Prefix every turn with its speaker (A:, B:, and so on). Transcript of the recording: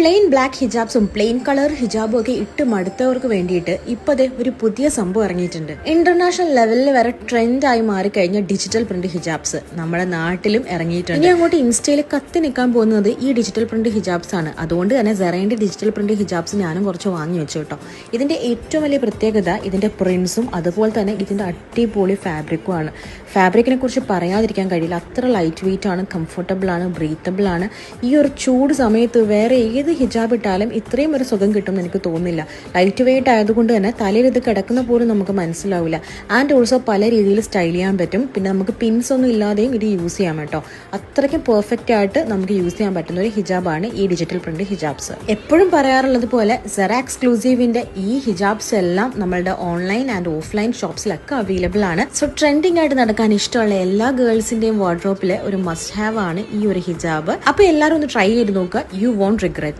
A: Plain black ഹിജാബ്സും plain colour ഹിജാബും ഒക്കെ ഇട്ട് മടുത്തവർക്ക് വേണ്ടിയിട്ട് ഇപ്പതേ ഒരു പുതിയ സംഭവം ഇറങ്ങിയിട്ടുണ്ട്. ഇന്റർനാഷണൽ ലെവലിൽ വരെ ട്രെൻഡായി മാറിക്കഴിഞ്ഞ ഡിജിറ്റൽ പ്രിന്റ് ഹിജാബ്സ് നമ്മുടെ നാട്ടിലും ഇറങ്ങിയിട്ടുണ്ട്. ഇനി അങ്ങോട്ട് ഇൻസ്റ്റയിൽ കത്തി നിൽക്കാൻ പോകുന്നത് ഈ ഡിജിറ്റൽ പ്രിന്റ് ഹിജാബ്സ് ആണ്. അതുകൊണ്ട് തന്നെ സെറൈൻ്റെ ഡിജിറ്റൽ പ്രിന്റ് ഹിജാബ്സ് ഞാനും കുറച്ച് വാങ്ങി വെച്ചു കേട്ടോ. ഇതിന്റെ ഏറ്റവും വലിയ പ്രത്യേകത ഇതിന്റെ പ്രിന്റ്സും അതുപോലെ തന്നെ ഇതിന്റെ അടിപൊളി ഫാബ്രിക്കും ആണ്. ഫാബ്രിക്കിനെ കുറിച്ച് പറയാതിരിക്കാൻ കഴിയില്ല. അത്ര ലൈറ്റ് വെയിറ്റ് ആണ്, കംഫർട്ടബിൾ ആണ്, ബ്രീത്തബിൾ ആണ്. ഈ ഒരു ചൂട് സമയത്ത് വേറെ ഏത് ഹിജാബ് ഇട്ടാലും ഇത്രയും ഒരു സുഖം കിട്ടുമെന്ന് എനിക്ക് തോന്നുന്നില്ല. ലൈറ്റ് വെയിറ്റ് ആയതുകൊണ്ട് തന്നെ തലയിൽ ഇത് കിടക്കുന്ന പോലും നമുക്ക് മനസ്സിലാവില്ല. ആൻഡ് ഓൾസോ പല രീതിയിൽ സ്റ്റൈൽ ചെയ്യാൻ പറ്റും. പിന്നെ നമുക്ക് പിൻസ് ഒന്നും ഇല്ലാതെയും ഇത് യൂസ് ചെയ്യാം കേട്ടോ. അത്രയ്ക്കും പെർഫെക്റ്റ് ആയിട്ട് നമുക്ക് യൂസ് ചെയ്യാൻ പറ്റുന്ന ഒരു ഹിജാബാണ് ഈ ഡിജിറ്റൽ പ്രിന്റ് ഹിജാബ്സ്. എപ്പോഴും പറയാറുള്ളത് പോലെ സെറ എക്സ്ക്ലൂസീവിന്റെ ഈ ഹിജാബ്സ് എല്ലാം നമ്മളുടെ ഓൺലൈൻ ആൻഡ് ഓഫ്ലൈൻ ഷോപ്സിലൊക്കെ അവൈലബിൾ ആണ്. സോ ട്രെൻഡിങ് ആയിട്ട് നടക്കാൻ ഇഷ്ടമുള്ള എല്ലാ ഗേൾസിന്റെയും വാർഡ്രോപ്പിലെ ഒരു മസ്റ്റ് ഹാവ് ആണ് ഈ ഒരു ഹിജാബ്. അപ്പൊ എല്ലാവരും ഒന്ന് ട്രൈ ചെയ്ത് നോക്കുക. You won't regret.